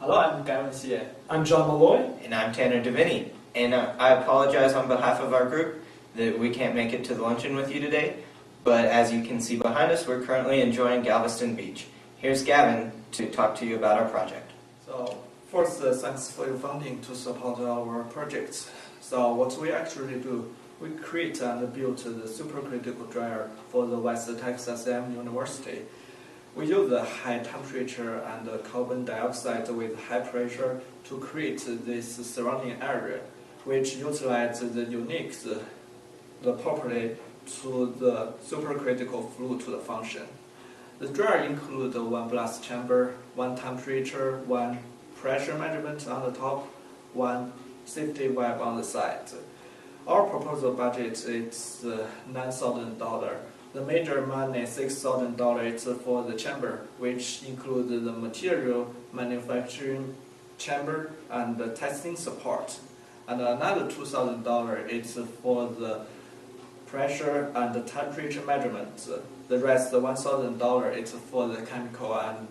Hello, I'm Gavin Xie. I'm John Malloy. And I'm Tanner Deviney. And I apologize on behalf of our group that we can't make it to the luncheon with you today. But as you can see behind us, we're currently enjoying Galveston Beach. Here's Gavin to talk to you about our project. So, first, thanks for your funding to support our projects. So, what we actually do, we create and build the supercritical dryer for the West Texas A&M University. We use the high temperature and carbon dioxide with high pressure to create this surrounding area, which utilizes the unique the property to the supercritical fluid to the function. The dryer includes one blast chamber, one temperature, one pressure measurement on the top, one safety valve on the side. Our proposal budget is $9,000. The major money, $6,000, is for the chamber, which includes the material, manufacturing chamber, and the testing support. And another $2,000 is for the pressure and the temperature measurement. The rest, $1,000, is for the chemical and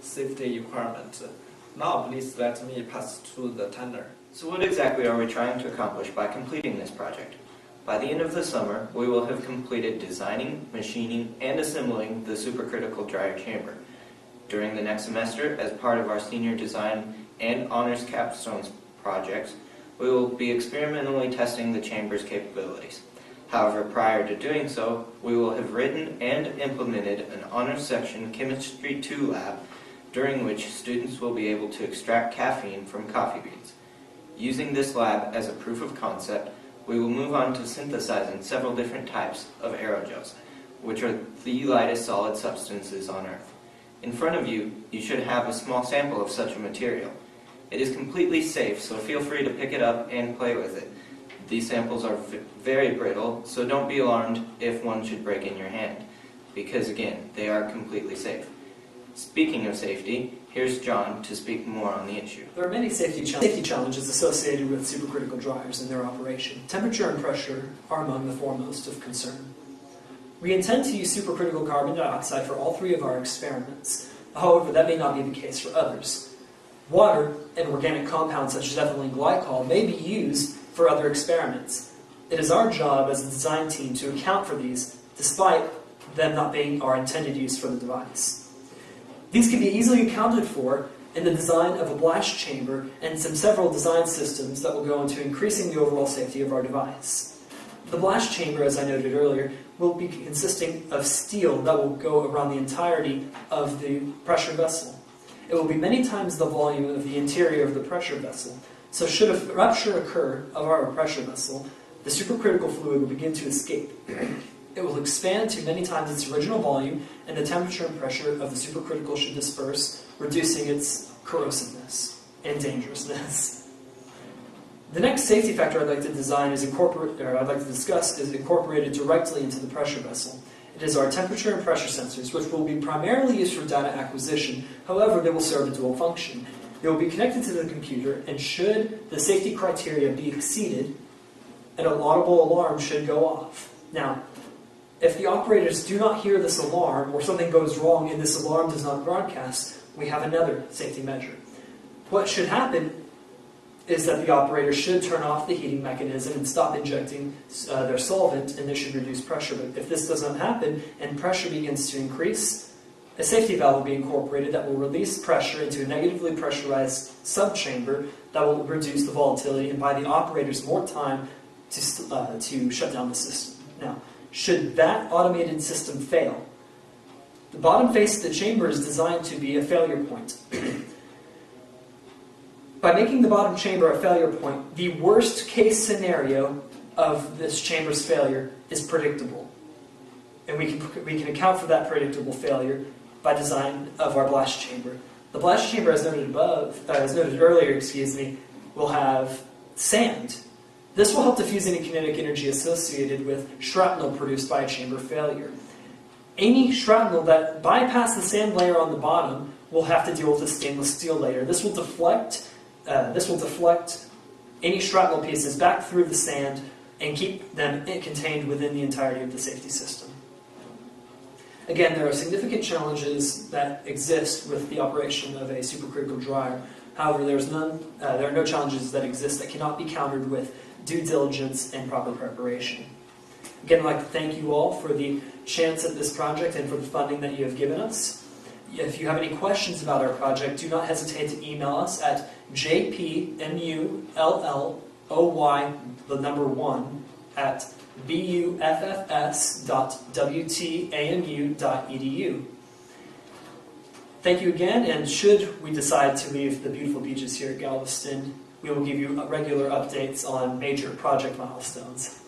safety requirement. Now, please let me pass to the Tanner. So what exactly are we trying to accomplish by completing this project? By the end of the summer, we will have completed designing, machining, and assembling the supercritical dryer chamber. During the next semester, as part of our senior design and honors capstones projects, we will be experimentally testing the chamber's capabilities. However, prior to doing so, we will have written and implemented an honors section Chemistry 2 lab, during which students will be able to extract caffeine from coffee beans. Using this lab as a proof of concept, we will move on to synthesizing several different types of aerogels, which are the lightest solid substances on Earth. In front of you, you should have a small sample of such a material. It is completely safe, so feel free to pick it up and play with it. These samples are very brittle, so don't be alarmed if one should break in your hand, because again, they are completely safe. Speaking of safety, here's John to speak more on the issue. There are many safety challenges associated with supercritical dryers and their operation. Temperature and pressure are among the foremost of concern. We intend to use supercritical carbon dioxide for all three of our experiments. However, that may not be the case for others. Water and organic compounds such as ethylene glycol may be used for other experiments. It is our job as a design team to account for these, despite them not being our intended use for the device. These can be easily accounted for in the design of a blast chamber and several design systems that will go into increasing the overall safety of our device. The blast chamber, as I noted earlier, will be consisting of steel that will go around the entirety of the pressure vessel. It will be many times the volume of the interior of the pressure vessel, so should a rupture occur of our pressure vessel, the supercritical fluid will begin to escape. It will expand to many times its original volume, and the temperature and pressure of the supercritical should disperse, reducing its corrosiveness and dangerousness. The next safety factor I'd like to discuss is incorporated directly into the pressure vessel. It is our temperature and pressure sensors, which will be primarily used for data acquisition. However, they will serve a dual function. They will be connected to the computer, and should the safety criteria be exceeded, an audible alarm should go off. Now, if the operators do not hear this alarm, or something goes wrong and this alarm does not broadcast, we have another safety measure. What should happen is that the operator should turn off the heating mechanism and stop injecting their solvent, and this should reduce pressure. But if this doesn't happen and pressure begins to increase, a safety valve will be incorporated that will release pressure into a negatively pressurized subchamber that will reduce the volatility and buy the operators more time to shut down the system. Now, should that automated system fail, the bottom face of the chamber is designed to be a failure point. By making the bottom chamber a failure point, the worst case scenario of this chamber's failure is predictable. And we can account for that predictable failure by design of our blast chamber. The blast chamber, as noted earlier, will have sand. This will help diffuse any kinetic energy associated with shrapnel produced by a chamber failure. Any shrapnel that bypasses the sand layer on the bottom will have to deal with the stainless steel layer. This will deflect any shrapnel pieces back through the sand and keep them contained within the entirety of the safety system. Again, there are significant challenges that exist with the operation of a supercritical dryer. However, there are no challenges that exist that cannot be countered with due diligence and proper preparation. Again, I'd like to thank you all for the chance at this project and for the funding that you have given us. If you have any questions about our project, do not hesitate to email us at jpmulloy@buffs.wtamu.edu. Thank you again, and should we decide to leave the beautiful beaches here at Galveston, we will give you regular updates on major project milestones.